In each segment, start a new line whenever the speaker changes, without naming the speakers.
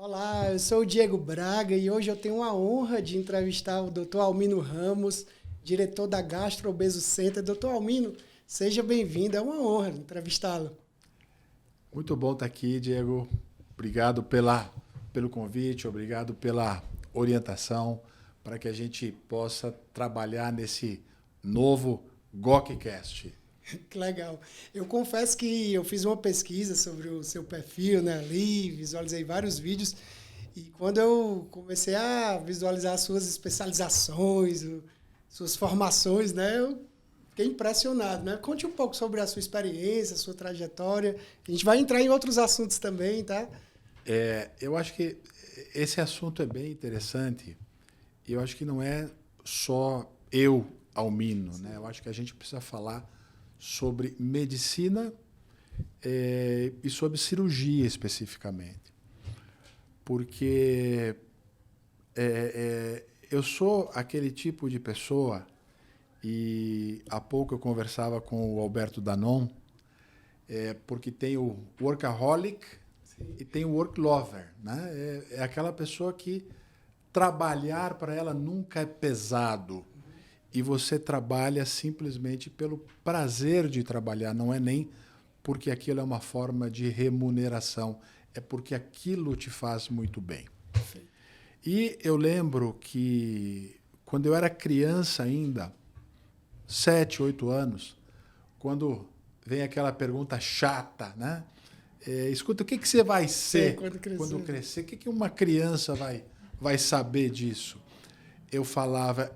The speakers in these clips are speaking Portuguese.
Olá, eu sou o Diego Braga e hoje eu tenho a honra de entrevistar o Dr. Almino Ramos, diretor da Gastro Obeso Center. Dr. Almino, seja bem-vindo, é uma honra entrevistá-lo.
Muito bom estar aqui, Diego. Obrigado pelo convite, obrigado pela orientação para que a gente possa trabalhar nesse novo GOCcast.
Que legal. Eu confesso que eu fiz uma pesquisa sobre o seu perfil, né, ali, visualizei vários vídeos e quando eu comecei a visualizar as suas especializações, suas formações, né, eu fiquei impressionado, né? Conte um pouco sobre a sua experiência, a sua trajetória. A gente vai entrar em outros assuntos também, tá?
Eu acho que esse assunto é bem interessante e eu acho que não é só eu, Almino, né? Eu acho que a gente precisa falar sobre medicina e sobre cirurgia especificamente. Porque eu sou aquele tipo de pessoa, e há pouco eu conversava com o Alberto Danon, porque tem o workaholic e tem o work lover, né? É aquela pessoa que trabalhar para ela nunca é pesado. E você trabalha simplesmente pelo prazer de trabalhar, não é nem porque aquilo é uma forma de remuneração, é porque aquilo te faz muito bem. E eu lembro que quando eu era criança ainda, 7, 8 anos, quando vem aquela pergunta chata, né? Escuta, o que você vai ser quando crescer? O que uma criança vai saber disso? Eu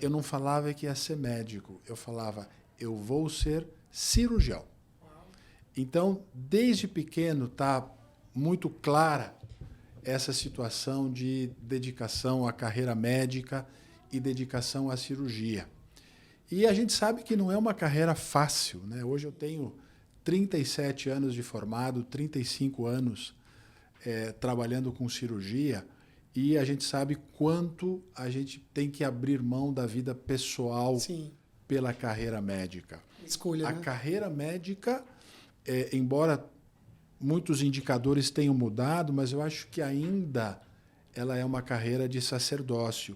não falava que ia ser médico, eu falava, eu vou ser cirurgião. Então, desde pequeno está muito clara essa situação de dedicação à carreira médica e dedicação à cirurgia. E a gente sabe que não é uma carreira fácil, né? Hoje eu tenho 37 anos de formado, 35 anos trabalhando com cirurgia, e a gente sabe quanto a gente tem que abrir mão da vida pessoal.
Sim.
Pela carreira médica.
Escolha,
A
né?
carreira médica, embora muitos indicadores tenham mudado, mas eu acho que ainda ela é uma carreira de sacerdócio.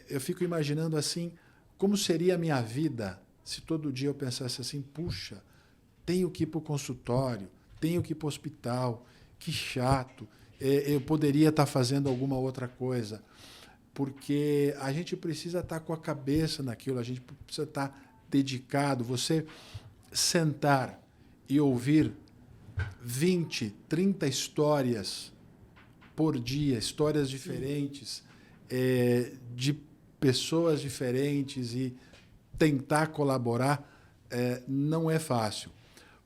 Eu fico imaginando assim, como seria a minha vida se todo dia eu pensasse assim, puxa, tenho que ir para o consultório, tenho que ir para o hospital, que chato, eu poderia estar fazendo alguma outra coisa. Porque a gente precisa estar com a cabeça naquilo, a gente precisa estar dedicado. Você sentar e ouvir 20, 30 histórias por dia, histórias diferentes, de pessoas diferentes e tentar colaborar, não é fácil.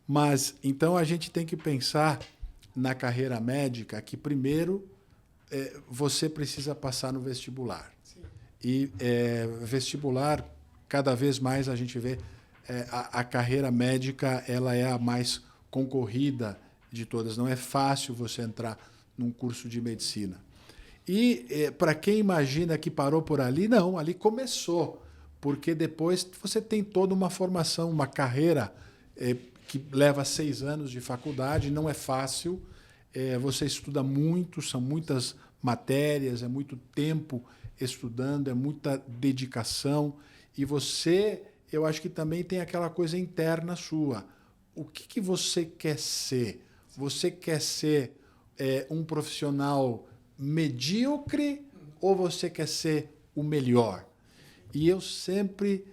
Mas, então, a gente tem que pensar na carreira médica que, primeiro, você precisa passar no vestibular.
Sim.
E vestibular, cada vez mais a gente vê a carreira médica ela é a mais concorrida de todas. Não é fácil você entrar num curso de medicina. E para quem imagina que parou por ali, não, ali começou. Porque depois você tem toda uma formação, uma carreira que leva 6 anos de faculdade, não é fácil. Você estuda muito, são muitas matérias, é muito tempo estudando, é muita dedicação. E você, eu acho que também tem aquela coisa interna sua. O que você quer ser? Você quer ser um profissional medíocre ou você quer ser o melhor? E eu sempre...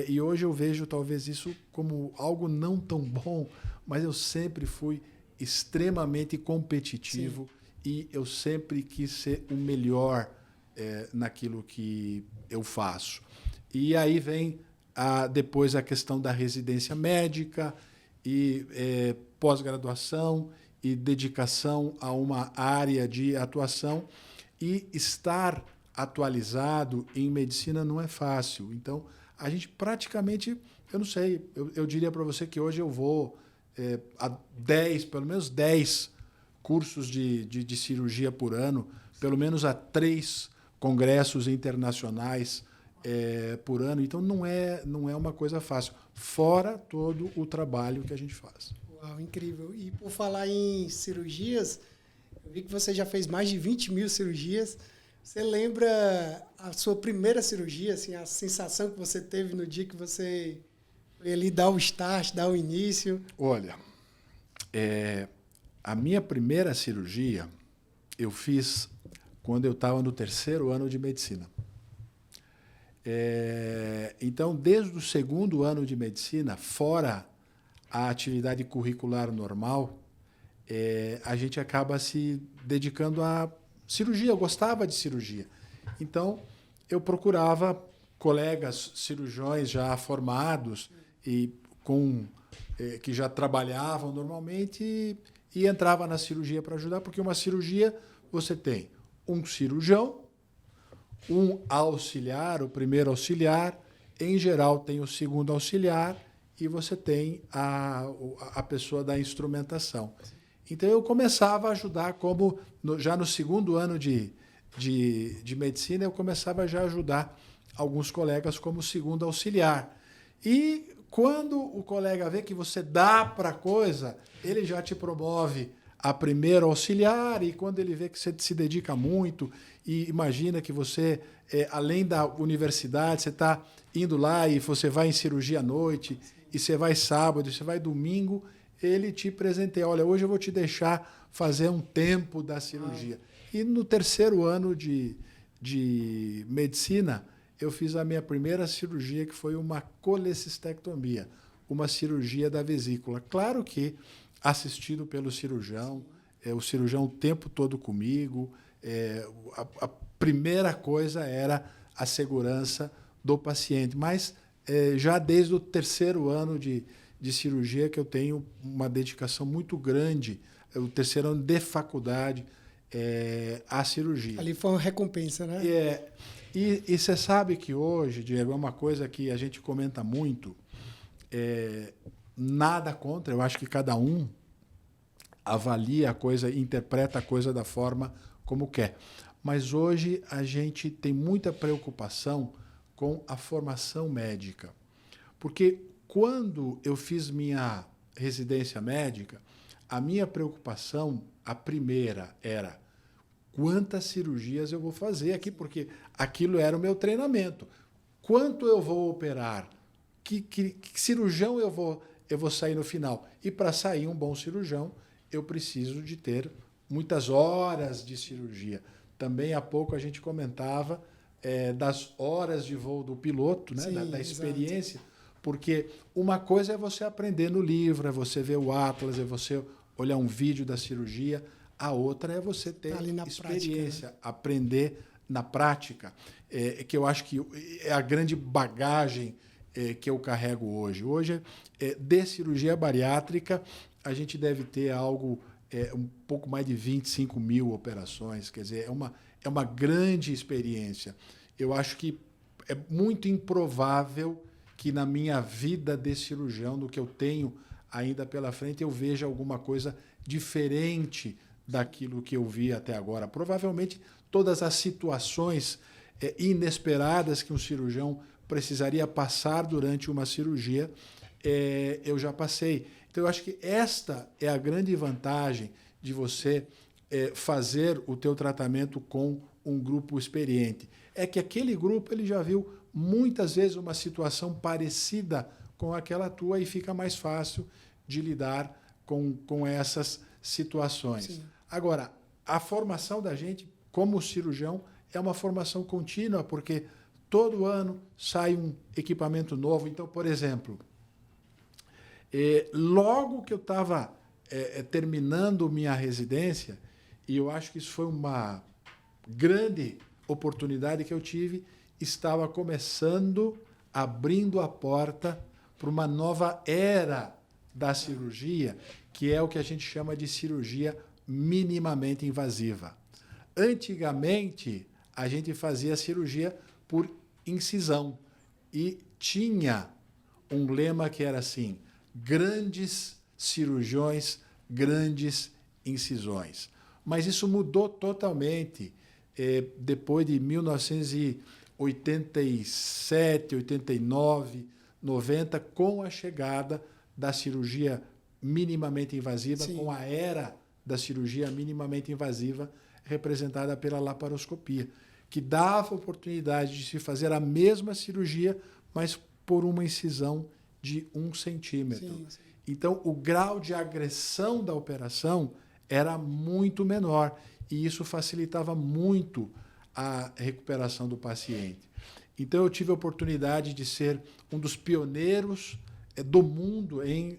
e hoje eu vejo talvez isso como algo não tão bom, mas eu sempre fui extremamente competitivo. Sim. E eu sempre quis ser o melhor naquilo que eu faço. E aí vem depois a questão da residência médica e pós-graduação e dedicação a uma área de atuação. E estar atualizado em medicina não é fácil. Então, a gente praticamente, eu não sei, eu diria para você que hoje eu vou a 10, pelo menos 10 cursos de cirurgia por ano, pelo menos a 3 congressos internacionais por ano. Então, não é uma coisa fácil, fora todo o trabalho que a gente faz.
Uau, incrível. E por falar em cirurgias, Eu vi que você já fez mais de 20 mil cirurgias. Você lembra a sua primeira cirurgia, assim, a sensação que você teve no dia que você foi ali dar o start, dar o início?
Olha, a minha primeira cirurgia eu fiz quando eu estava no 3º ano de medicina. Então, desde o 2º ano de medicina, fora a atividade curricular normal, a gente acaba se dedicando à cirurgia. Eu gostava de cirurgia. Então, eu procurava colegas cirurgiões já formados e que já trabalhavam normalmente e entrava na cirurgia para ajudar, porque uma cirurgia você tem um cirurgião, um auxiliar, o primeiro auxiliar, em geral tem o segundo auxiliar e você tem a pessoa da instrumentação. Então eu começava a ajudar, já no 2º ano de medicina, eu começava já a ajudar alguns colegas como segundo auxiliar. E quando o colega vê que você dá para a coisa, ele já te promove a primeiro auxiliar, e quando ele vê que você se dedica muito e imagina que você, além da universidade, você está indo lá e você vai em cirurgia à noite, e você vai sábado, e você vai domingo, ele te presenteia. Olha, hoje eu vou te deixar fazer um tempo da cirurgia. E no 3º ano de medicina, eu fiz a minha primeira cirurgia, que foi uma colecistectomia, uma cirurgia da vesícula. Claro que assistido pelo cirurgião, o cirurgião o tempo todo comigo. A primeira coisa era a segurança do paciente, mas já desde o 3º ano de cirurgia que eu tenho uma dedicação muito grande, o 3º ano de faculdade, à cirurgia.
Ali foi uma recompensa, né?
E você sabe que hoje, Diego, é uma coisa que a gente comenta muito, nada contra, eu acho que cada um avalia a coisa, interpreta a coisa da forma como quer. Mas hoje a gente tem muita preocupação com a formação médica. Porque quando eu fiz minha residência médica, a minha preocupação, a primeira, era quantas cirurgias eu vou fazer aqui, porque aquilo era o meu treinamento. Quanto eu vou operar? Que cirurgião eu vou sair no final? E para sair um bom cirurgião, eu preciso de ter muitas horas de cirurgia. Também há pouco a gente comentava das horas de voo do piloto, né?
Sim,
da experiência.
Exato.
Porque uma coisa é você aprender no livro, é você ver o atlas, é você olhar um vídeo da cirurgia. A outra é você ter experiência, prática, né? Aprender na prática, que eu acho que é a grande bagagem que eu carrego hoje. Hoje, de cirurgia bariátrica, a gente deve ter algo, um pouco mais de 25 mil operações. Quer dizer, é uma grande experiência. Eu acho que é muito improvável que na minha vida de cirurgião, no que eu tenho ainda pela frente, eu veja alguma coisa diferente daquilo que eu vi até agora. Provavelmente todas as situações inesperadas que um cirurgião precisaria passar durante uma cirurgia, eu já passei. Então, eu acho que esta é a grande vantagem de você fazer o teu tratamento com um grupo experiente. É que aquele grupo ele já viu muitas vezes uma situação parecida com aquela tua e fica mais fácil de lidar com essas situações. Sim. Agora, a formação da gente como cirurgião é uma formação contínua, porque todo ano sai um equipamento novo. Então, por exemplo, logo que eu estava terminando minha residência, e eu acho que isso foi uma grande oportunidade que eu tive, estava começando, abrindo a porta para uma nova era da cirurgia, que é o que a gente chama de cirurgia minimamente invasiva. Antigamente, a gente fazia cirurgia por incisão e tinha um lema que era assim: grandes cirurgiões, grandes incisões. Mas isso mudou totalmente depois de 1987, 89, 90, com a chegada da cirurgia minimamente invasiva, sim, com a era da cirurgia minimamente invasiva, representada pela laparoscopia, que dava a oportunidade de se fazer a mesma cirurgia, mas por uma incisão de 1 centímetro.
Sim, sim.
Então, o grau de agressão da operação era muito menor e isso facilitava muito a recuperação do paciente. Então, eu tive a oportunidade de ser um dos pioneiros do mundo em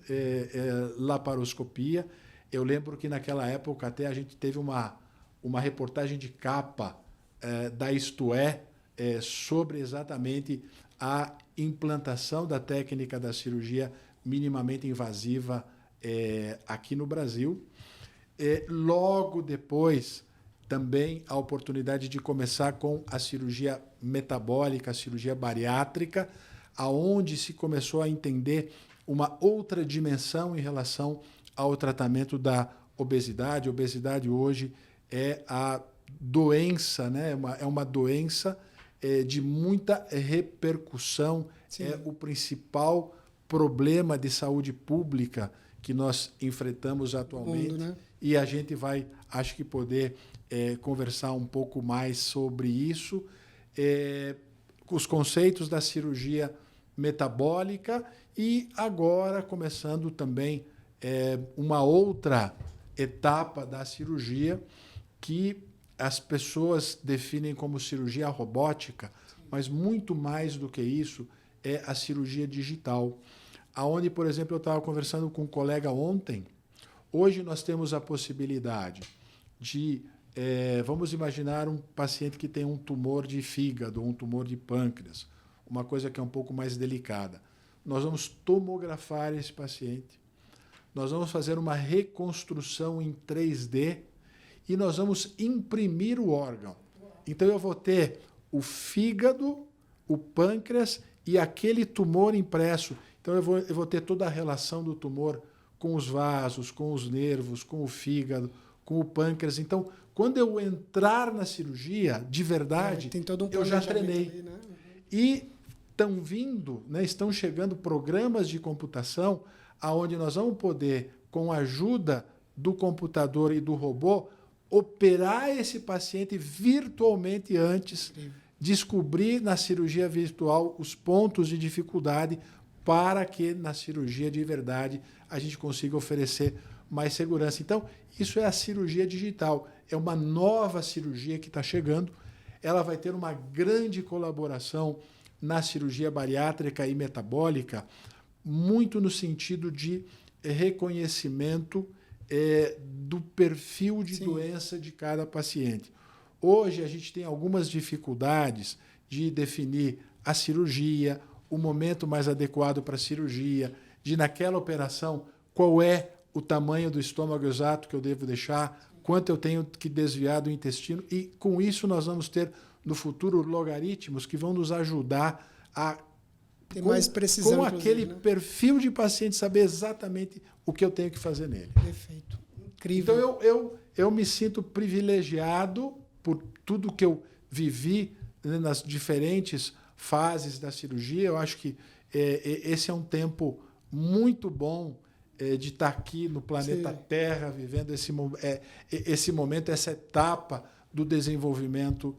laparoscopia. Eu lembro que, naquela época, até a gente teve uma reportagem de capa da Isto É, sobre exatamente a implantação da técnica da cirurgia minimamente invasiva aqui no Brasil. Logo depois, também a oportunidade de começar com a cirurgia metabólica, a cirurgia bariátrica, aonde se começou a entender uma outra dimensão em relação ao tratamento da obesidade. A obesidade hoje é a doença, né? É uma doença de muita repercussão. Sim. É o principal problema de saúde pública que nós enfrentamos atualmente. Mundo, né? E a gente vai, acho que, poder conversar um pouco mais sobre isso. Os conceitos da cirurgia metabólica e agora começando também uma outra etapa da cirurgia que as pessoas definem como cirurgia robótica, mas muito mais do que isso é a cirurgia digital. Aonde, por exemplo, eu estava conversando com um colega ontem, hoje nós temos a possibilidade de, vamos imaginar um paciente que tem um tumor de fígado, um tumor de pâncreas, uma coisa que é um pouco mais delicada. Nós vamos tomografar esse paciente, nós vamos fazer uma reconstrução em 3D e nós vamos imprimir o órgão. Então eu vou ter o fígado, o pâncreas e aquele tumor impresso. Então eu vou ter toda a relação do tumor com os vasos, com os nervos, com o fígado, com o pâncreas. Então, quando eu entrar na cirurgia, de verdade,
tem todo um
eu já treinei.
Ali, né?
E estão chegando programas de computação aonde nós vamos poder, com a ajuda do computador e do robô, operar esse paciente virtualmente antes, descobrir na cirurgia virtual os pontos de dificuldade para que na cirurgia de verdade a gente consiga oferecer mais segurança. Então, isso é a cirurgia digital. É uma nova cirurgia que está chegando. Ela vai ter uma grande colaboração na cirurgia bariátrica e metabólica, muito no sentido de reconhecimento do perfil de doença de cada paciente. Hoje a gente tem algumas dificuldades de definir a cirurgia, o momento mais adequado para a cirurgia, de naquela operação qual é o tamanho do estômago exato que eu devo deixar, quanto eu tenho que desviar do intestino, e com isso nós vamos ter no futuro logaritmos que vão nos ajudar a
ter mais precisão
com aquele perfil de paciente, saber exatamente o que eu tenho que fazer nele.
Perfeito. Incrível.
Então, eu me sinto privilegiado por tudo que eu vivi, né, nas diferentes fases da cirurgia. Eu acho que esse é um tempo muito bom de estar aqui no planeta Terra, vivendo esse momento, essa etapa do desenvolvimento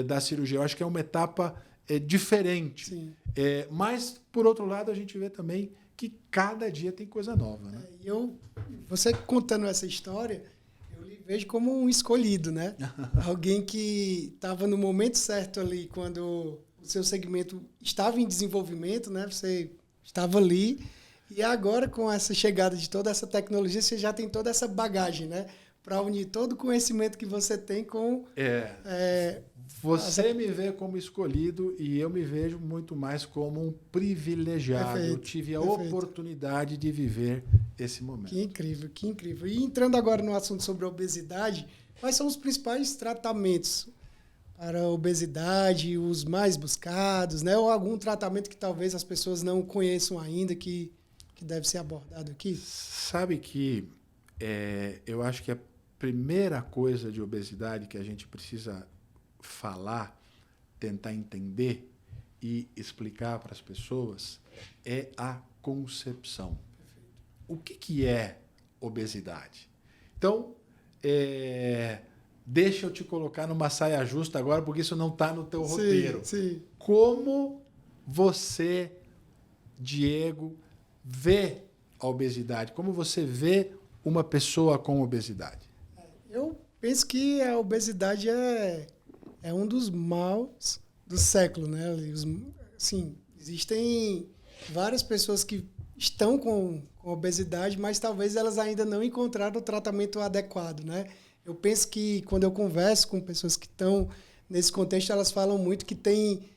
da cirurgia. Eu acho que é uma etapa diferente. Mas, por outro lado, a gente vê também que cada dia tem coisa nova. Né?
Você contando essa história, eu lhe vejo como um escolhido, né? Alguém que estava no momento certo ali, quando o seu segmento estava em desenvolvimento, né? Você estava ali, e agora, com essa chegada de toda essa tecnologia, você já tem toda essa bagagem, né? Para unir todo o conhecimento que você tem com...
Você me vê como escolhido e eu me vejo muito mais como um privilegiado. Perfeito, eu tive a oportunidade de viver esse momento.
Que incrível, que incrível. E entrando agora no assunto sobre a obesidade, quais são os principais tratamentos para a obesidade, os mais buscados, né? Ou algum tratamento que talvez as pessoas não conheçam ainda que deve ser abordado aqui?
Sabe que eu acho que a primeira coisa de obesidade que a gente precisa falar, tentar entender e explicar para as pessoas é a concepção. O que é obesidade? Então, deixa eu te colocar numa saia justa agora, porque isso não está no teu roteiro.
Sim.
Como você, Diego, vê a obesidade? Como você vê uma pessoa com obesidade?
Eu penso que a obesidade é um dos males do século, né? Sim, existem várias pessoas que estão com obesidade, mas talvez elas ainda não encontraram o tratamento adequado, né? Eu penso que quando eu converso com pessoas que estão nesse contexto, elas falam muito que têm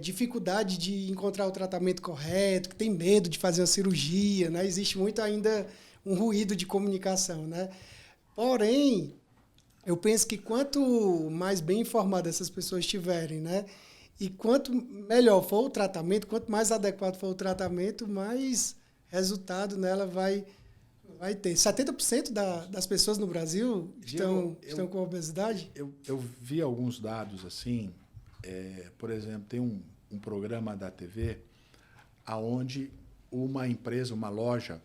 dificuldade de encontrar o tratamento correto, que tem medo de fazer uma cirurgia, né? Existe muito ainda um ruído de comunicação, né? Porém, eu penso que quanto mais bem informadas essas pessoas estiverem, né? E quanto melhor for o tratamento, quanto mais adequado for o tratamento, mais resultado nela vai ter. 70% das pessoas no Brasil estão com obesidade?
Eu vi alguns dados assim. Por exemplo, tem um programa da TV onde uma empresa, uma loja,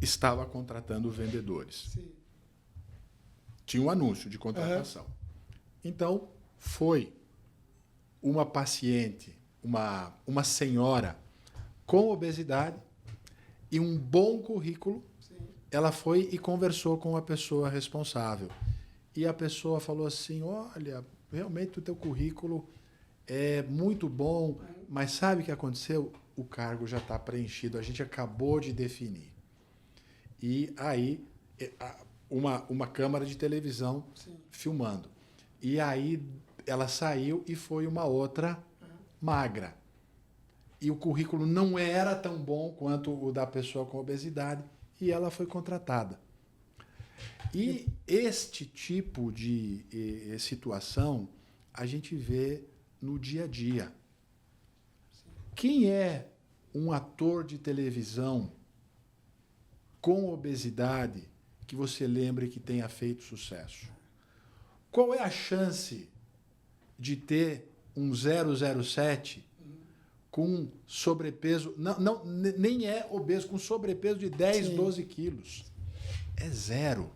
estava contratando vendedores.
Sim.
Tinha um anúncio de contratação. Então, foi uma paciente, uma senhora com obesidade e um bom currículo.
Sim.
Ela foi e conversou com a pessoa responsável. E a pessoa falou assim, olha, realmente o teu currículo é muito bom, mas sabe o que aconteceu? O cargo já está preenchido, a gente acabou de definir. E aí, uma câmera de televisão
Sim.
filmando. E aí, ela saiu e foi uma outra magra. E o currículo não era tão bom quanto o da pessoa com obesidade, e ela foi contratada. E este tipo de situação a gente vê no dia a dia. Quem é um ator de televisão com obesidade que você lembre que tenha feito sucesso? Qual é a chance de ter um 007 com sobrepeso, não, nem é obeso, com sobrepeso de 10, Sim. 12 quilos? É zero.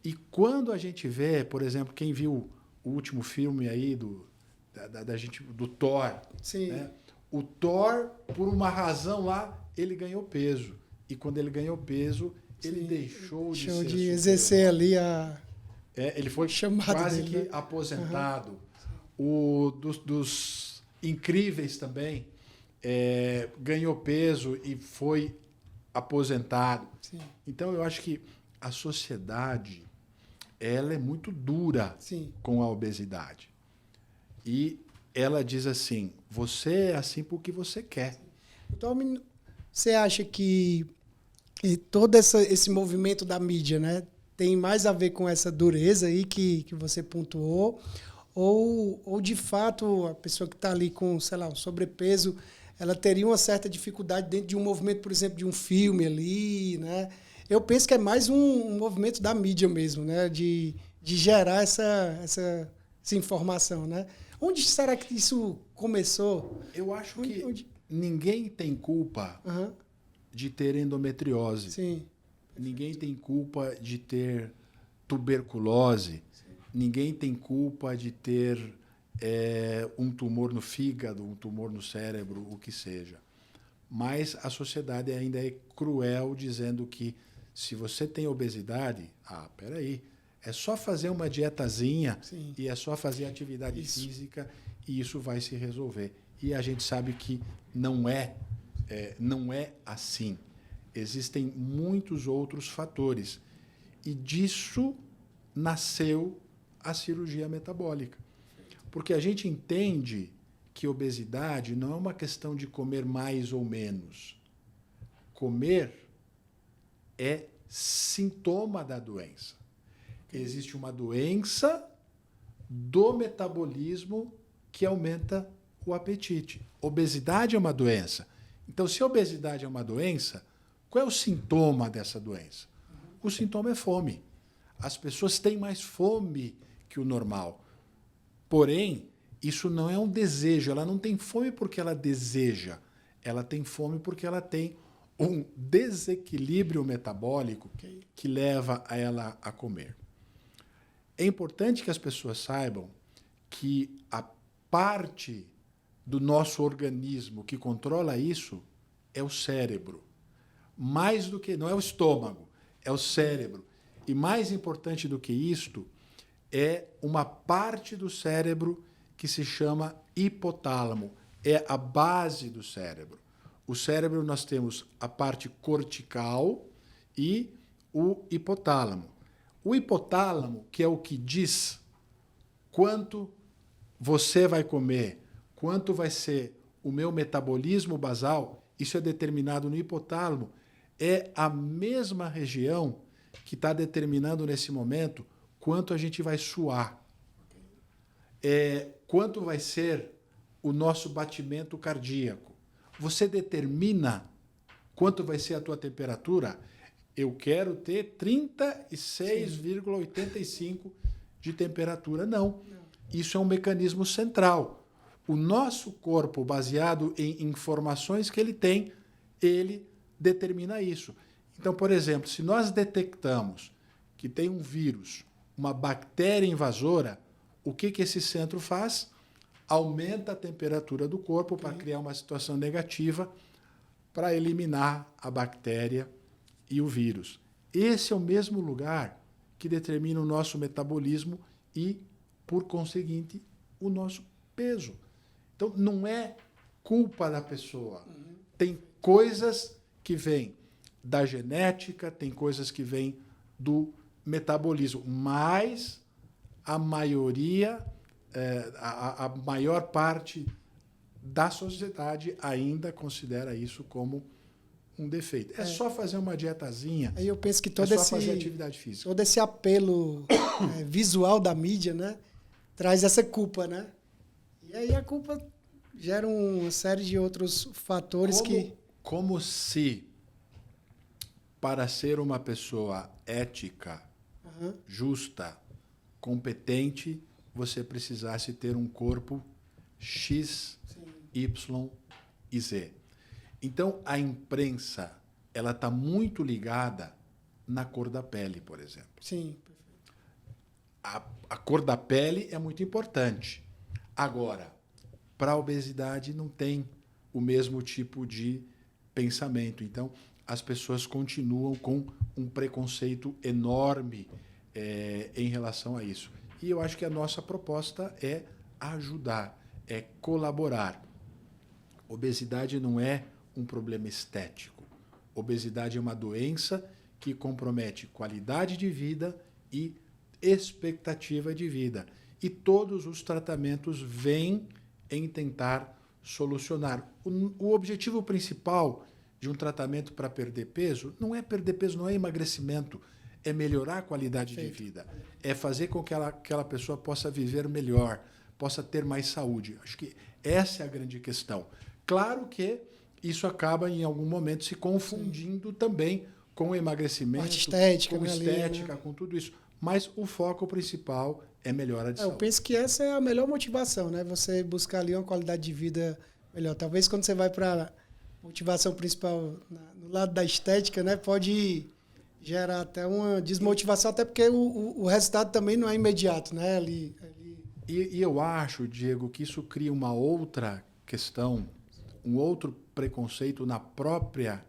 E quando a gente vê, por exemplo, quem viu o último filme aí do Thor,
Sim.
Né? O Thor, por uma razão lá, ele ganhou peso. E quando ele ganhou peso, ele deixou de
exercer ali a...
ele foi quase que aposentado. Dos Incríveis também, ganhou peso e foi aposentado.
Sim.
Então, eu acho que a sociedade ela é muito dura
Sim.
com a obesidade. E ela diz assim, você é assim porque você quer.
Então, você acha que todo esse movimento da mídia, né, tem mais a ver com essa dureza aí que você pontuou? Ou, de fato, a pessoa que está ali com, sei lá, um sobrepeso, ela teria uma certa dificuldade dentro de um movimento, por exemplo, de um filme ali, né? Eu penso que é mais um movimento da mídia mesmo, né? De gerar essa informação, né? Onde será que isso começou?
Eu acho que ninguém tem culpa de ter endometriose.
Sim.
Ninguém tem culpa de ter tuberculose. Sim. Ninguém tem culpa de ter um tumor no fígado, um tumor no cérebro, o que seja. Mas a sociedade ainda é cruel dizendo que se você tem obesidade, peraí, é só fazer uma dietazinha
Sim.
e é só fazer atividade física e isso vai se resolver. E a gente sabe que não é assim. Existem muitos outros fatores. E disso nasceu a cirurgia metabólica. Porque a gente entende que obesidade não é uma questão de comer mais ou menos. Comer é sintoma da doença. Existe uma doença do metabolismo que aumenta o apetite. Obesidade é uma doença. Então, se a obesidade é uma doença, qual é o sintoma dessa doença? O sintoma é fome. As pessoas têm mais fome que o normal. Porém, isso não é um desejo. Ela não tem fome porque ela deseja. Ela tem fome porque ela tem um desequilíbrio metabólico que leva a ela a comer. É importante que as pessoas saibam que a parte do nosso organismo que controla isso é o cérebro. Mais do que, não é o estômago, é o cérebro. E mais importante do que isto, é uma parte do cérebro que se chama hipotálamo. É a base do cérebro. O cérebro nós temos a parte cortical e o hipotálamo. O hipotálamo, que é o que diz quanto você vai comer, quanto vai ser o meu metabolismo basal, isso é determinado no hipotálamo, é a mesma região que está determinando nesse momento quanto a gente vai suar, quanto vai ser o nosso batimento cardíaco. Você determina quanto vai ser a tua temperatura. Eu quero ter 36,85 de temperatura. Não. Isso é um mecanismo central. O nosso corpo, baseado em informações que ele tem, ele determina isso. Então, por exemplo, se nós detectamos que tem um vírus, uma bactéria invasora, o que esse centro faz? Aumenta a temperatura do corpo para criar uma situação negativa para eliminar a bactéria e o vírus. Esse é o mesmo lugar que determina o nosso metabolismo e, por conseguinte, o nosso peso. Então, não é culpa da pessoa. Tem coisas que vêm da genética, tem coisas que vêm do metabolismo, mas a maioria, a maior parte da sociedade ainda considera isso como um defeito. É só fazer uma dietazinha.
Aí eu penso que
só fazer atividade física.
Todo esse apelo visual da mídia, né, traz essa culpa, né? E aí a culpa gera uma série de outros fatores
como se, para ser uma pessoa ética, justa, competente, você precisasse ter um corpo X, Y e Z. Então, a imprensa ela está muito ligada na cor da pele, por exemplo.
Sim.
A cor da pele é muito importante. Agora, para a obesidade não tem o mesmo tipo de pensamento. Então, as pessoas continuam com um preconceito enorme em relação a isso. E eu acho que a nossa proposta é ajudar, é colaborar. Obesidade não é um problema estético. Obesidade é uma doença que compromete qualidade de vida e expectativa de vida. E todos os tratamentos vêm em tentar solucionar. O objetivo principal de um tratamento para perder peso, não é emagrecimento, é melhorar a qualidade de vida, é fazer com que aquela pessoa possa viver melhor, possa ter mais saúde. Acho que essa é a grande questão. Claro que isso acaba, em algum momento, se confundindo também com emagrecimento, com estética, com tudo isso. Mas o foco principal é melhora de saúde.
Eu penso que essa é a melhor motivação, né? Você buscar ali uma qualidade de vida melhor. Talvez quando você vai para a motivação principal no lado da estética, né? Pode gerar até uma desmotivação, até porque o resultado também não é imediato, né?
E eu acho, Diego, que isso cria uma outra questão, um outro preconceito na própria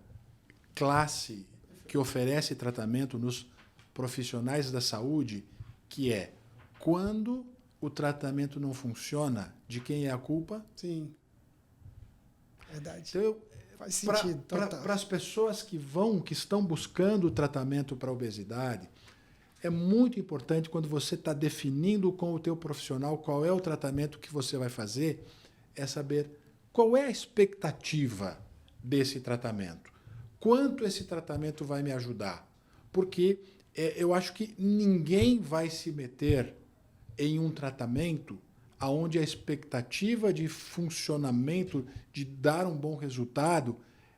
classe que oferece tratamento nos profissionais da saúde, que é quando o tratamento não funciona, de quem é a culpa?
Sim. Verdade.
Então,
faz sentido.
Para as pessoas que estão buscando o tratamento para a obesidade, é muito importante quando você está definindo com o teu profissional qual é o tratamento que você vai fazer, é saber qual é a expectativa desse tratamento. Quanto esse tratamento vai me ajudar? Porque eu acho que ninguém vai se meter em um tratamento onde a expectativa de funcionamento, de dar um bom resultado,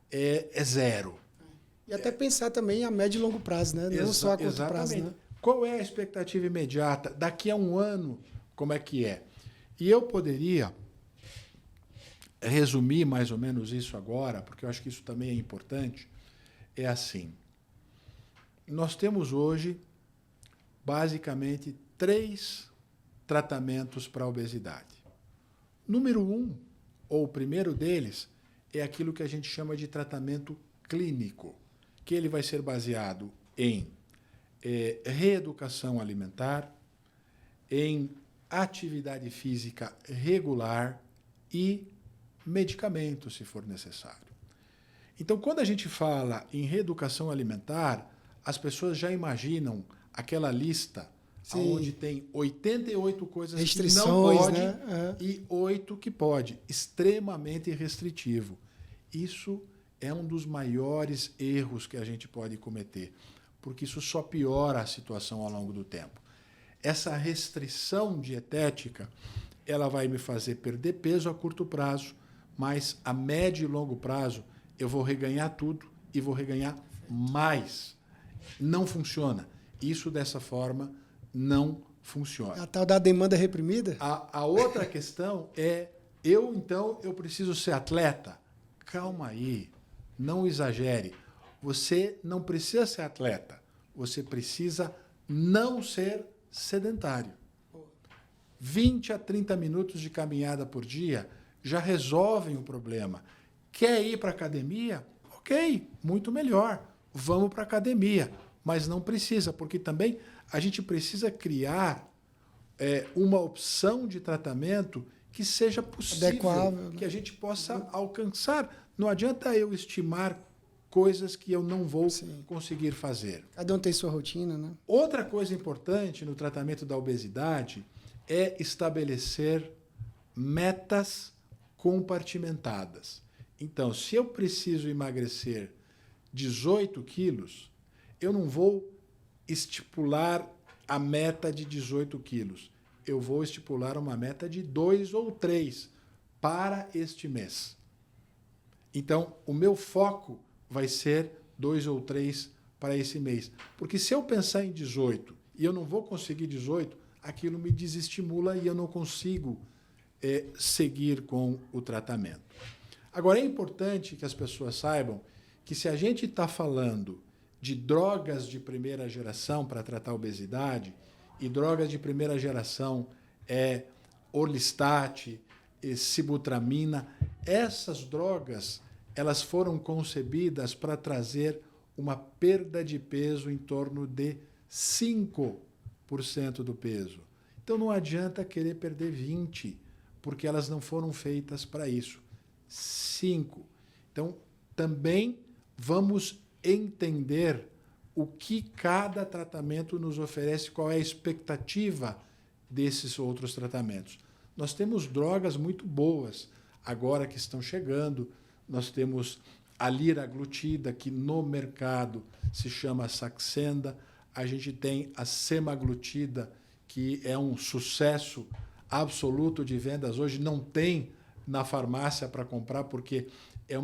é zero.
E até pensar também a médio e longo prazo, né? Não só a curto prazo. Né?
Qual é a expectativa imediata? Daqui a um ano, como é que é? E eu poderia resumir mais ou menos isso agora, porque eu acho que isso também é importante, é assim. Nós temos hoje, basicamente, 3 tratamentos para a obesidade. Número 1, ou o primeiro deles, é aquilo que a gente chama de tratamento clínico, que ele vai ser baseado em reeducação alimentar, em atividade física regular e medicamento, se for necessário. Então, quando a gente fala em reeducação alimentar, as pessoas já imaginam aquela lista onde tem 88 coisas que não pode, né? E 8 que pode. Extremamente restritivo. Isso é um dos maiores erros que a gente pode cometer, porque isso só piora a situação ao longo do tempo. Essa restrição dietética, ela vai me fazer perder peso a curto prazo, mas a médio e longo prazo eu vou reganhar tudo e vou reganhar mais. Não funciona. Isso dessa forma não funciona.
A tal da demanda reprimida?
A outra questão é, eu preciso ser atleta? Calma aí, não exagere. Você não precisa ser atleta, você precisa não ser sedentário. 20 a 30 minutos de caminhada por dia já resolvem o problema. Quer ir para a academia? Ok, muito melhor. Vamos para a academia. Mas não precisa, porque também a gente precisa criar uma opção de tratamento que seja possível,
adequável, né?
Que a gente possa alcançar. Não adianta eu estimar coisas que eu não vou conseguir fazer.
Cada um tem sua rotina, né?
Outra coisa importante no tratamento da obesidade é estabelecer metas compartimentadas. Então, se eu preciso emagrecer 18 quilos, eu não vou estipular a meta de 18 quilos. Eu vou estipular uma meta de 2 ou 3 para este mês. Então, o meu foco vai ser 2 ou 3 para esse mês. Porque se eu pensar em 18 e eu não vou conseguir 18, aquilo me desestimula e eu não consigo seguir com o tratamento. Agora, é importante que as pessoas saibam que se a gente está falando de drogas de primeira geração para tratar a obesidade, e drogas de primeira geração é Orlistat, Sibutramina, essas drogas elas foram concebidas para trazer uma perda de peso em torno de 5% do peso. Então não adianta querer perder 20%, porque elas não foram feitas para isso. 5%. Então também vamos entender o que cada tratamento nos oferece, qual é a expectativa desses outros tratamentos. Nós temos drogas muito boas agora que estão chegando. Nós temos a liraglutida, que no mercado se chama Saxenda. A gente tem a semaglutida, que é um sucesso absoluto de vendas. Hoje não tem na farmácia para comprar, porque é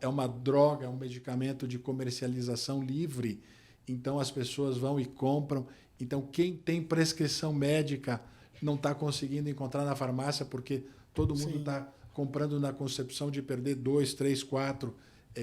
uma droga, é um medicamento de comercialização livre. Então, as pessoas vão e compram. Então, quem tem prescrição médica não está conseguindo encontrar na farmácia, porque todo mundo está comprando na concepção de perder 2, 3, 4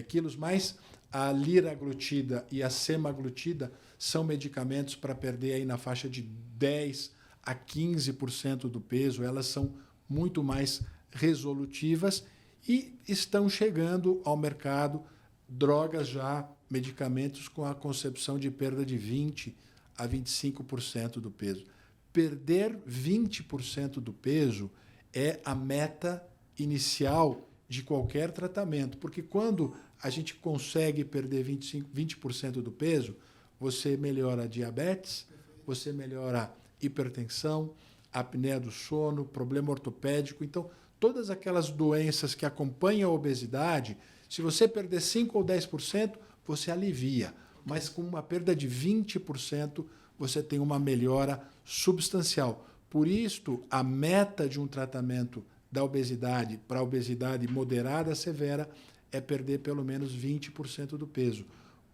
quilos. Mas a liraglutida e a semaglutida são medicamentos para perder aí na faixa de 10% a 15% do peso. Elas são muito mais resolutivas e estão chegando ao mercado drogas já, medicamentos com a concepção de perda de 20% a 25% do peso. Perder 20% do peso é a meta inicial de qualquer tratamento, porque quando a gente consegue perder 20% do peso, você melhora a diabetes, você melhora a hipertensão, apneia do sono, problema ortopédico. Então, todas aquelas doenças que acompanham a obesidade, se você perder 5% ou 10%, você alivia. Mas com uma perda de 20%, você tem uma melhora substancial. Por isso, a meta de um tratamento da obesidade para a obesidade moderada a severa é perder pelo menos 20% do peso.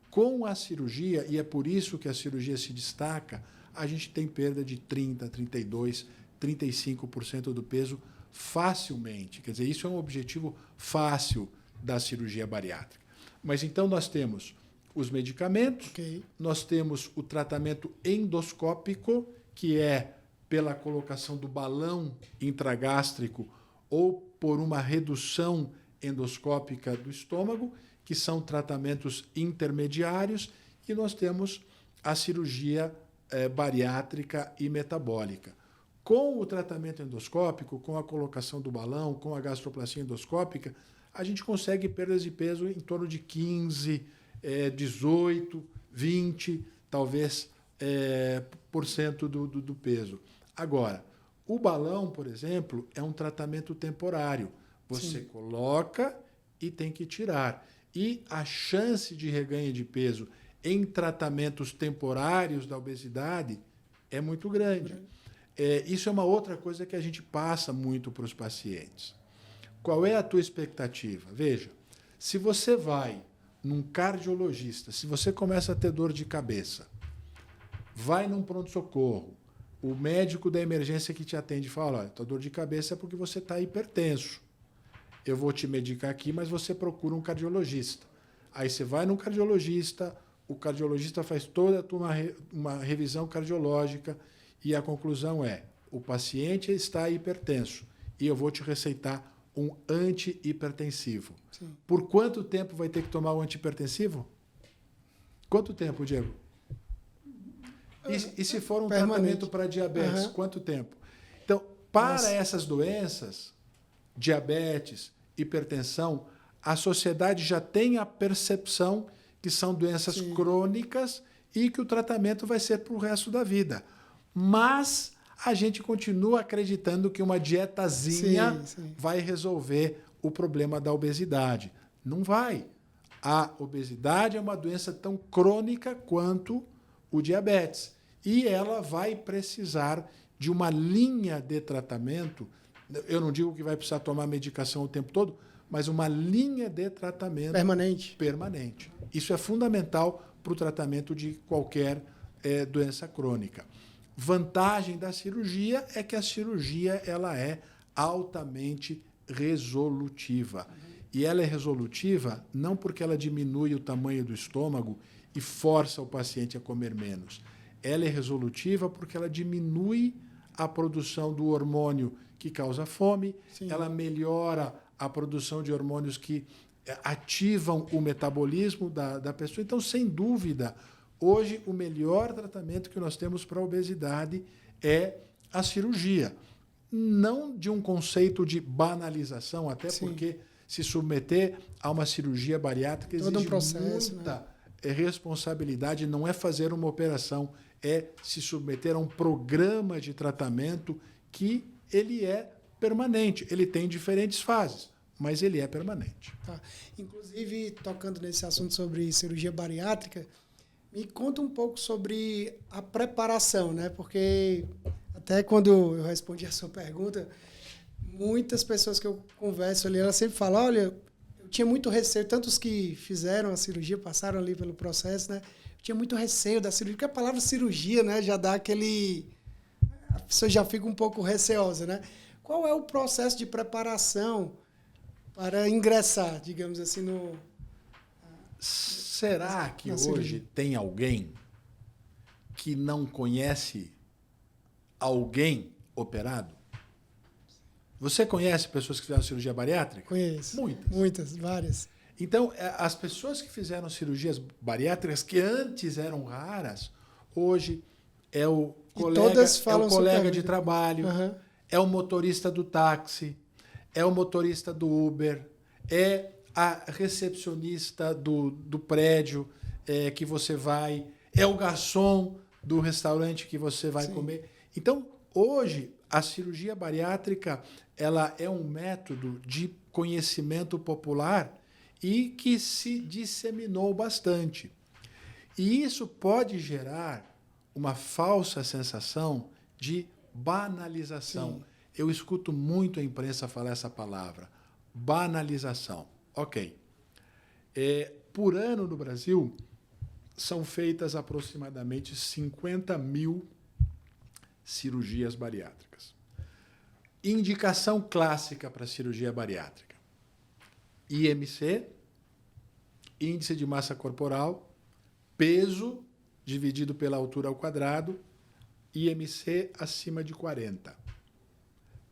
Com a cirurgia, e é por isso que a cirurgia se destaca, a gente tem perda de 30%, 32%, 35% do peso facilmente. Quer dizer, isso é um objetivo fácil da cirurgia bariátrica. Mas então nós temos os medicamentos, nós temos o tratamento endoscópico, que é pela colocação do balão intragástrico ou por uma redução endoscópica do estômago, que são tratamentos intermediários, e nós temos a cirurgia bariátrica e metabólica. Com o tratamento endoscópico, com a colocação do balão, com a gastroplastia endoscópica, a gente consegue perdas de peso em torno de 15, 18, 20, talvez, por cento do peso. Agora, o balão, por exemplo, é um tratamento temporário. Você coloca e tem que tirar. E a chance de reganho de peso em tratamentos temporários da obesidade é muito grande. Isso é uma outra coisa que a gente passa muito para os pacientes. Qual é a tua expectativa? Veja, se você vai num cardiologista, se você começa a ter dor de cabeça, vai num pronto-socorro, o médico da emergência que te atende fala, olha, tua dor de cabeça é porque você está hipertenso. Eu vou te medicar aqui, mas você procura um cardiologista. Aí você vai num cardiologista, o cardiologista faz toda uma revisão cardiológica e a conclusão é, o paciente está hipertenso e eu vou te receitar um antihipertensivo. Sim. Por quanto tempo vai ter que tomar o antihipertensivo? Quanto tempo, Diego? E se for um tratamento para diabetes, quanto tempo? Então, para essas doenças, diabetes, hipertensão, a sociedade já tem a percepção que são doenças crônicas e que o tratamento vai ser para o resto da vida. Mas a gente continua acreditando que uma dietazinha vai resolver o problema da obesidade. Não vai. A obesidade é uma doença tão crônica quanto o diabetes. E ela vai precisar de uma linha de tratamento. Eu não digo que vai precisar tomar medicação o tempo todo, mas uma linha de tratamento permanente. Isso é fundamental para o tratamento de qualquer doença crônica. Vantagem da cirurgia é que a cirurgia ela é altamente resolutiva. E ela é resolutiva não porque ela diminui o tamanho do estômago e força o paciente a comer menos. Ela é resolutiva porque ela diminui a produção do hormônio que causa fome, ela melhora a produção de hormônios que ativam o metabolismo da pessoa. Então, sem dúvida, hoje o melhor tratamento que nós temos para a obesidade é a cirurgia. Não de um conceito de banalização, até porque se submeter a uma cirurgia bariátrica exige muita responsabilidade, não é fazer uma operação, é se submeter a um programa de tratamento que ele é permanente. Ele tem diferentes fases, mas ele é permanente.
Tá. Inclusive, tocando nesse assunto sobre cirurgia bariátrica, me conta um pouco sobre a preparação, né? Porque até quando eu respondi a sua pergunta, muitas pessoas que eu converso ali, elas sempre falam, olha, eu tinha muito receio, tantos que fizeram a cirurgia, passaram ali pelo processo, né? Eu tinha muito receio da cirurgia, porque a palavra cirurgia, né, já dá aquele... A pessoa já fica um pouco receosa, né? Qual é o processo de preparação para ingressar, digamos assim, no...
Será que hoje tem alguém que não conhece alguém operado? Você conhece pessoas que fizeram cirurgia bariátrica?
Conheço. Muitas, várias.
Então, as pessoas que fizeram cirurgias bariátricas, que antes eram raras, hoje é o colega de trabalho, é o motorista do táxi, é o motorista do Uber, é a recepcionista do prédio que você vai, é o garçom do restaurante que você vai comer. Então, hoje, a cirurgia bariátrica ela é um método de conhecimento popular e que se disseminou bastante. E isso pode gerar uma falsa sensação de banalização. Eu escuto muito a imprensa falar essa palavra, banalização. Ok. Por ano no Brasil, são feitas aproximadamente 50 mil cirurgias bariátricas. Indicação clássica para cirurgia bariátrica. IMC, índice de massa corporal, peso dividido pela altura ao quadrado, IMC acima de 40.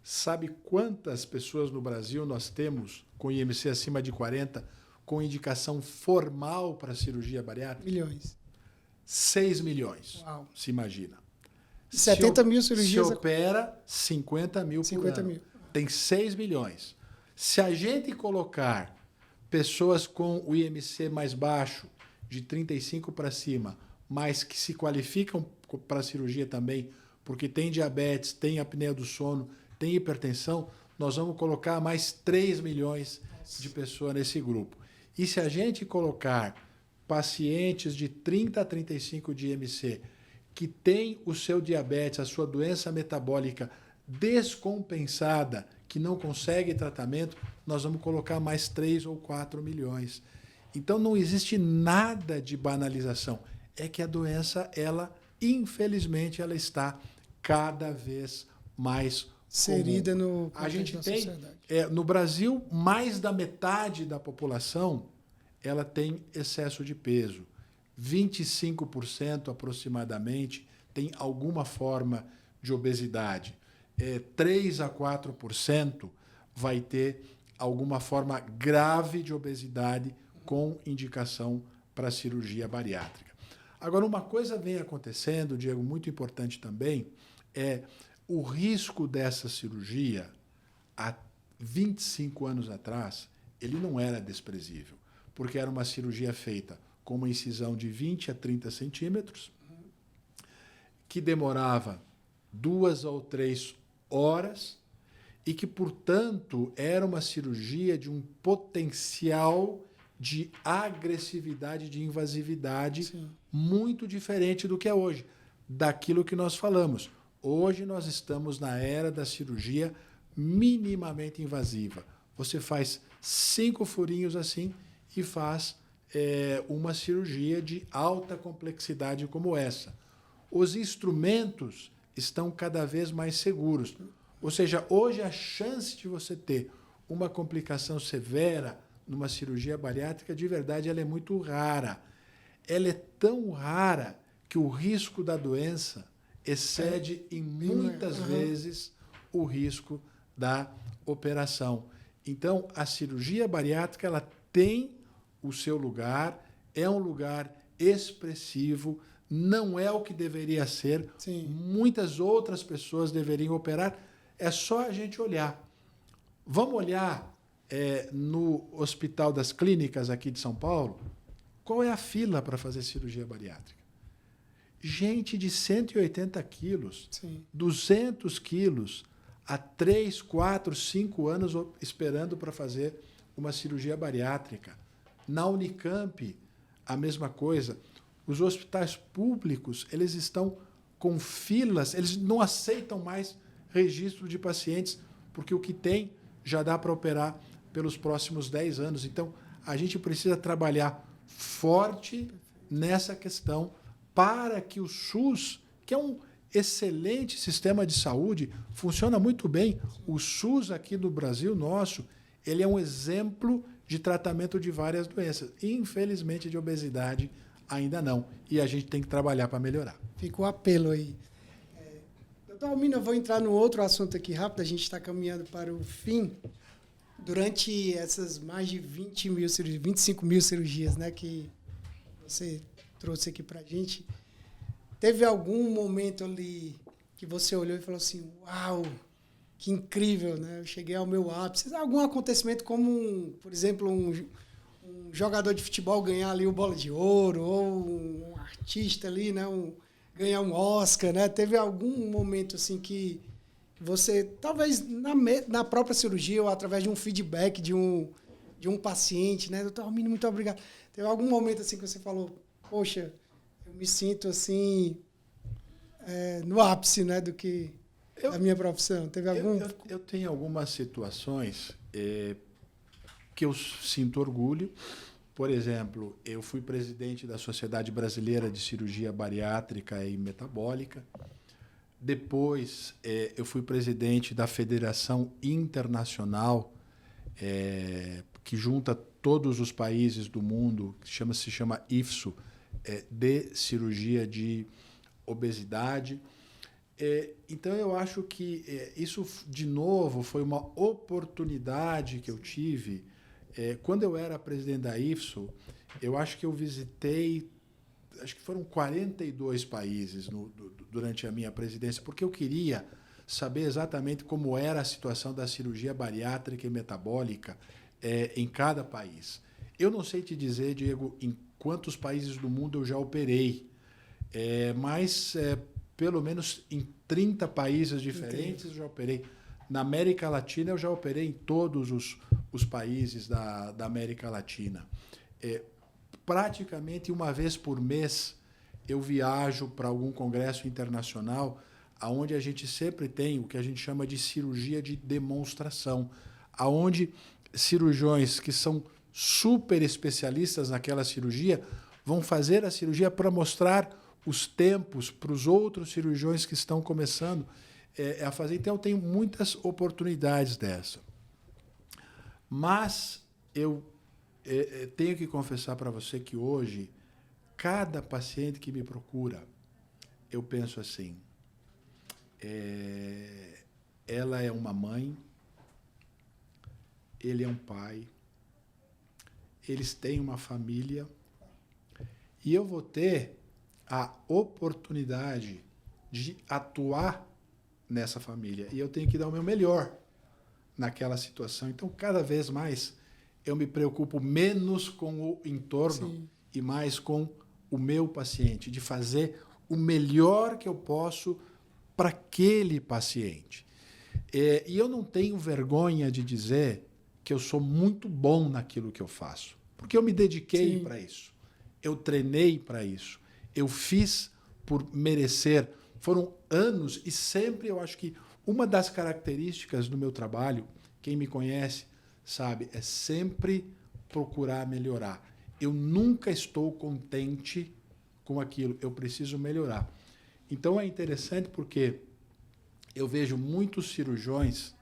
Sabe quantas pessoas no Brasil nós temos com IMC acima de 40 com indicação formal para cirurgia bariátrica?
Milhões.
6 milhões.
Uau.
Se imagina.
70 mil cirurgias.
Se opera 50 mil por
50
ano.
mil.
Tem 6 milhões. Se a gente colocar pessoas com o IMC mais baixo, de 35 para cima, mas que se qualificam para a cirurgia também, porque tem diabetes, tem apneia do sono, tem hipertensão, nós vamos colocar mais 3 milhões de pessoas nesse grupo. E se a gente colocar pacientes de 30 a 35 de IMC que têm o seu diabetes, a sua doença metabólica descompensada, que não consegue tratamento, nós vamos colocar mais 3 ou 4 milhões. Então não existe nada de banalização. É que a doença, infelizmente, ela está cada vez mais
inserida no
a gente tem
sociedade.
No Brasil, mais da metade da população ela tem excesso de peso. 25% aproximadamente tem alguma forma de obesidade. 3 a 4% vai ter alguma forma grave de obesidade com indicação para cirurgia bariátrica. Agora, uma coisa vem acontecendo, Diego, muito importante também, é o risco dessa cirurgia, há 25 anos atrás, ele não era desprezível, porque era uma cirurgia feita com uma incisão de 20 a 30 centímetros, que demorava 2 ou 3 horas e que, portanto, era uma cirurgia de um potencial de agressividade, de invasividade, sim, muito diferente do que é hoje, daquilo que nós falamos. Hoje nós estamos na era da cirurgia minimamente invasiva. Você faz 5 furinhos assim e faz uma cirurgia de alta complexidade como essa. Os instrumentos estão cada vez mais seguros. Ou seja, hoje a chance de você ter uma complicação severa numa cirurgia bariátrica, de verdade, ela é muito rara. Ela é tão rara que o risco da doença excede em muitas vezes o risco da operação. Então, a cirurgia bariátrica ela tem o seu lugar, é um lugar expressivo, não é o que deveria ser.
Sim.
Muitas outras pessoas deveriam operar. É só a gente olhar. Vamos olhar no Hospital das Clínicas aqui de São Paulo, qual é a fila para fazer cirurgia bariátrica? Gente de 180 quilos,
sim,
200 quilos, há 3, 4, 5 anos esperando para fazer uma cirurgia bariátrica. Na Unicamp, a mesma coisa. Os hospitais públicos, eles estão com filas, eles não aceitam mais registro de pacientes, porque o que tem já dá para operar pelos próximos 10 anos. Então, a gente precisa trabalhar forte nessa questão para que o SUS, que é um excelente sistema de saúde, funciona muito bem. O SUS aqui no Brasil, nosso, ele é um exemplo de tratamento de várias doenças. Infelizmente, de obesidade, ainda não. E a gente tem que trabalhar para melhorar.
Fica o apelo aí. Doutor Almino, eu vou entrar no outro assunto aqui rápido, a gente está caminhando para o fim. Durante essas mais de 20 mil cirurgias, 25 mil cirurgias, né, que você trouxe aqui para a gente, teve algum momento ali que você olhou e falou assim, uau, que incrível, né? Eu cheguei ao meu ápice. Algum acontecimento como, por exemplo, um jogador de futebol ganhar ali o Bola de Ouro, ou um artista ali, né, ganhar um Oscar, né? Teve algum momento assim que você, talvez na própria cirurgia ou através de um feedback de um paciente, né? Doutor Almino, muito obrigado. Teve algum momento assim que você falou, poxa, eu me sinto assim no ápice, né, da minha profissão. Teve algum?
Eu tenho algumas situações que eu sinto orgulho. Por exemplo, eu fui presidente da Sociedade Brasileira de Cirurgia Bariátrica e Metabólica. Depois, eu fui presidente da Federação Internacional, que junta todos os países do mundo, se chama IFSO, de cirurgia de obesidade. Então, eu acho que isso, de novo, foi uma oportunidade que eu tive. Quando eu era presidente da IFSO, eu acho que eu visitei, acho que foram 42 países durante a minha presidência, porque eu queria saber exatamente como era a situação da cirurgia bariátrica e metabólica em cada país. Eu não sei te dizer, Diego, em quantos países do mundo eu já operei, mas pelo menos em 30 países diferentes eu já operei. Na América Latina, eu já operei em todos os países da América Latina. Praticamente uma vez por mês, eu viajo para algum congresso internacional, onde a gente sempre tem o que a gente chama de cirurgia de demonstração, onde cirurgiões que são super especialistas naquela cirurgia vão fazer a cirurgia para mostrar os tempos para os outros cirurgiões que estão começando a fazer. Então, eu tenho muitas oportunidades dessa. Mas eu tenho que confessar para você que hoje, cada paciente que me procura, eu penso assim, ela é uma mãe, ele é um pai, eles têm uma família, e eu vou ter a oportunidade de atuar nessa família. E eu tenho que dar o meu melhor naquela situação. Então, cada vez mais, eu me preocupo menos com o entorno Sim. e mais com o meu paciente, de fazer o melhor que eu posso para aquele paciente. E eu não tenho vergonha de dizer que eu sou muito bom naquilo que eu faço, porque eu me dediquei para isso, eu treinei para isso, eu fiz por merecer. Foram anos e sempre eu acho que uma das características do meu trabalho, quem me conhece sabe, é sempre procurar melhorar. Eu nunca estou contente com aquilo, eu preciso melhorar. Então é interessante porque eu vejo muitos cirurgiões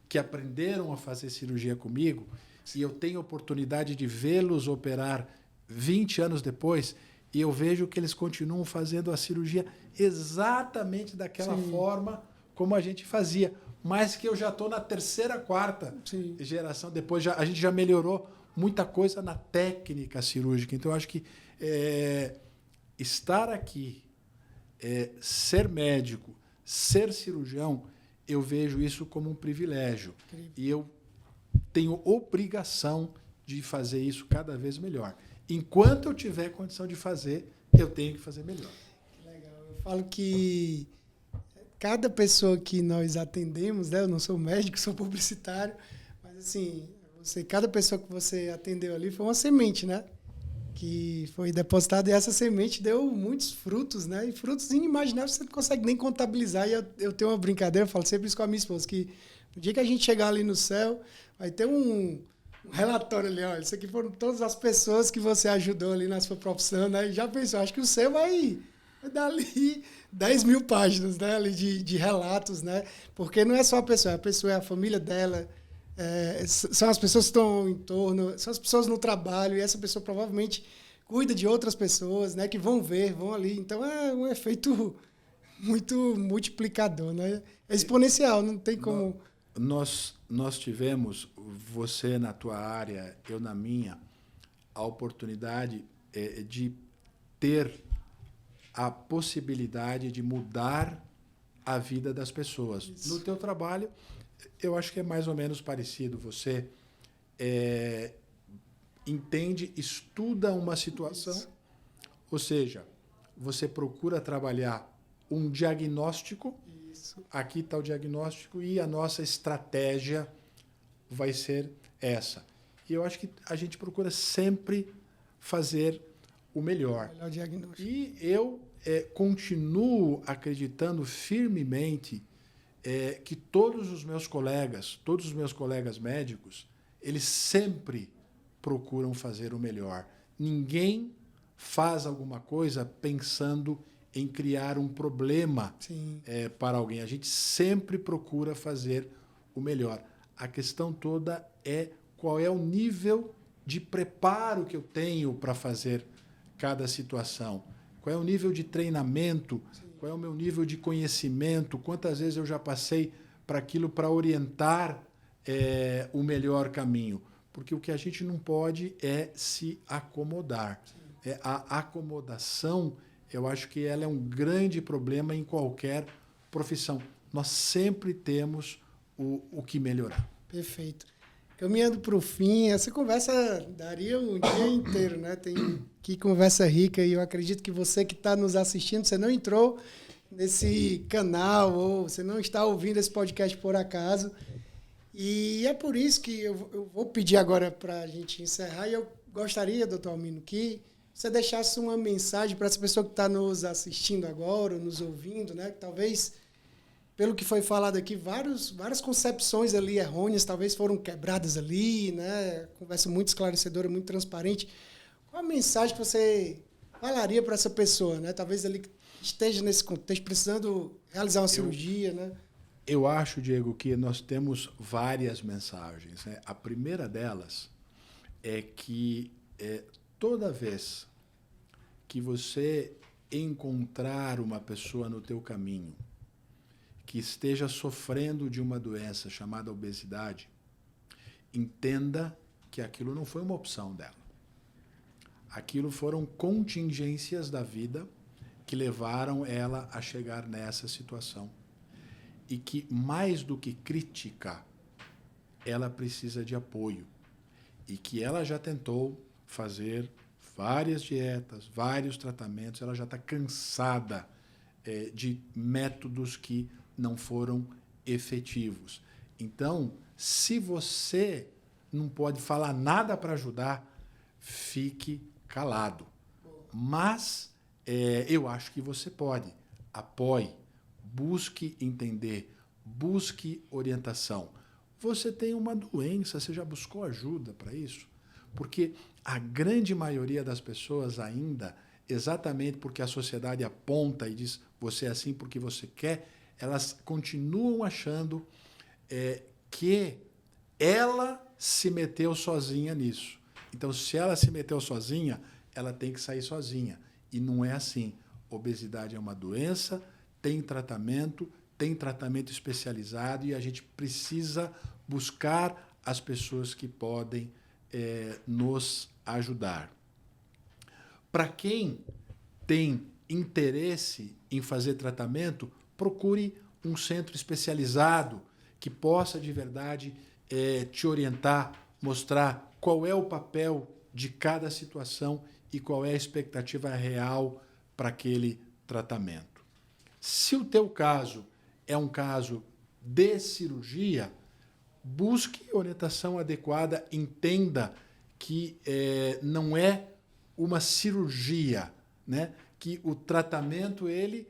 que aprenderam a fazer cirurgia comigo e eu tenho a oportunidade de vê-los operar 20 anos depois e eu vejo que eles continuam fazendo a cirurgia exatamente daquela Sim. forma como a gente fazia, mas que eu já estou na terceira, quarta Sim. geração. Depois a gente já melhorou muita coisa na técnica cirúrgica. Então, eu acho que estar aqui, ser médico, ser cirurgião, eu vejo isso como um privilégio. Incrível. E eu tenho obrigação de fazer isso cada vez melhor. Enquanto eu tiver condição de fazer, eu tenho que fazer melhor.
Que legal. Eu falo que cada pessoa que nós atendemos, né? Eu não sou médico, sou publicitário, mas assim, cada pessoa que você atendeu ali foi uma semente, né? Que foi depositada e essa semente deu muitos frutos, né? E frutos inimagináveis você não consegue nem contabilizar. E eu tenho uma brincadeira, eu falo sempre isso com a minha esposa, que no dia que a gente chegar ali no céu, vai ter um relatório ali, olha, isso aqui foram todas as pessoas que você ajudou ali na sua profissão, né? E já pensou, acho que o céu vai dar ali 10 mil páginas, né? Ali de relatos, né? Porque não é só a pessoa é a família dela, são as pessoas que estão em torno, são as pessoas no trabalho, e essa pessoa provavelmente cuida de outras pessoas, né? Que vão ver, vão ali. Então é um efeito muito multiplicador, né? É exponencial, não tem como...
Nós tivemos, você na tua área, eu na minha, a oportunidade de ter a possibilidade de mudar a vida das pessoas. Isso. No teu trabalho, eu acho que é mais ou menos parecido. Você entende, estuda uma situação, Isso. ou seja, você procura trabalhar um diagnóstico. Isso. Aqui está o diagnóstico e a nossa estratégia vai ser essa. E eu acho que a gente procura sempre fazer o melhor.
Melhor diagnóstico.
E eu continuo acreditando firmemente que todos os meus colegas médicos, eles sempre procuram fazer o melhor. Ninguém faz alguma coisa pensando em criar um problema para alguém. A gente sempre procura fazer o melhor. A questão toda é qual é o nível de preparo que eu tenho para fazer cada situação. Qual é o nível de treinamento? Sim. Qual é o meu nível de conhecimento? Quantas vezes eu já passei para aquilo para orientar o melhor caminho? Porque o que a gente não pode é se acomodar. A acomodação, eu acho que ela é um grande problema em qualquer profissão. Nós sempre temos o que melhorar.
Perfeito. Caminhando para o fim, essa conversa daria um dia inteiro, né? Que conversa rica, e eu acredito que você que está nos assistindo, você não entrou nesse canal ou você não está ouvindo esse podcast por acaso. E é por isso que eu vou pedir agora para a gente encerrar, e eu gostaria, doutor Almino, que você deixasse uma mensagem para essa pessoa que está nos assistindo agora, ou nos ouvindo, né? Que talvez, pelo que foi falado aqui, várias concepções ali errôneas talvez foram quebradas ali, né? Conversa muito esclarecedora, muito transparente. Qual a mensagem que você falaria para essa pessoa, né? Talvez ali que esteja nesse contexto, precisando realizar uma cirurgia, né?
Eu acho, Diego, que nós temos várias mensagens, né? A primeira delas é que toda vez que você encontrar uma pessoa no teu caminho que esteja sofrendo de uma doença chamada obesidade, entenda que aquilo não foi uma opção dela. Aquilo foram contingências da vida que levaram ela a chegar nessa situação. E que, mais do que crítica, ela precisa de apoio. E que ela já tentou fazer várias dietas, vários tratamentos, ela já está cansada de métodos que não foram efetivos. Então, se você não pode falar nada para ajudar, fique calado. Mas eu acho que você pode. Apoie. Busque entender, busque orientação. Você tem uma doença, você já buscou ajuda para isso? Porque a grande maioria das pessoas ainda, exatamente porque a sociedade aponta e diz você é assim porque você quer, elas continuam achando que ela se meteu sozinha nisso. Então, se ela se meteu sozinha, ela tem que sair sozinha. E não é assim. Obesidade é uma doença, tem tratamento especializado e a gente precisa buscar as pessoas que podem nos ajudar. Para quem tem interesse em fazer tratamento, procure um centro especializado que possa, de verdade, te orientar, mostrar qual é o papel de cada situação e qual é a expectativa real para aquele tratamento. Se o teu caso é um caso de cirurgia, busque orientação adequada, entenda que não é uma cirurgia, né? Que o tratamento ele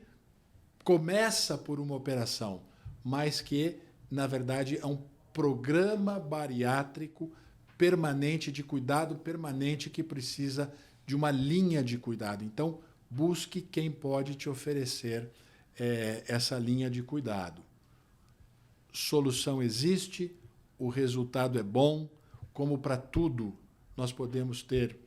começa por uma operação, mas que, na verdade, é um programa bariátrico permanente, de cuidado permanente, que precisa de uma linha de cuidado. Então, busque quem pode te oferecer essa linha de cuidado. Solução existe, o resultado é bom, como para tudo nós podemos ter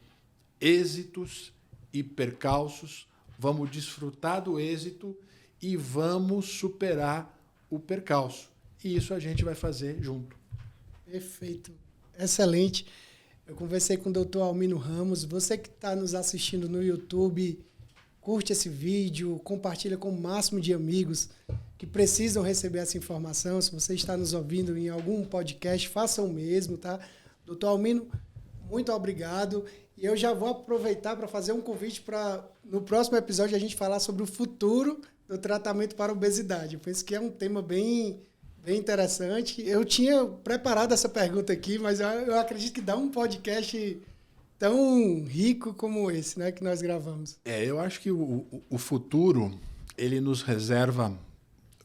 êxitos e percalços, vamos desfrutar do êxito e vamos superar o percalço. E isso a gente vai fazer junto.
Perfeito, excelente. Eu conversei com o Dr. Almino Ramos. Você que está nos assistindo no YouTube, curte esse vídeo, compartilha com o máximo de amigos que precisam receber essa informação. Se você está nos ouvindo em algum podcast, faça o mesmo, tá? Doutor Almino, muito obrigado. E eu já vou aproveitar para fazer um convite para, no próximo episódio, a gente falar sobre o futuro do tratamento para a obesidade. Eu penso que é um tema bem interessante. Eu tinha preparado essa pergunta aqui, mas eu acredito que dá um podcast tão rico como esse, né, que nós gravamos.
Eu acho que o futuro ele nos reserva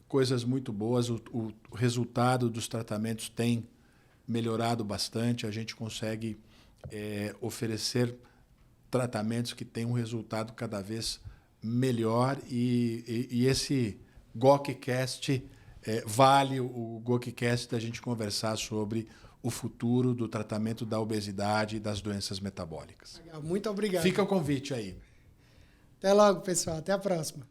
coisas muito boas. O resultado dos tratamentos tem melhorado bastante. A gente consegue oferecer tratamentos que têm um resultado cada vez melhor. E esse GOCcast vale o GOCcast da gente conversar sobre o futuro do tratamento da obesidade e das doenças metabólicas.
Legal, muito obrigado.
Fica o convite aí.
Até logo, pessoal. Até a próxima.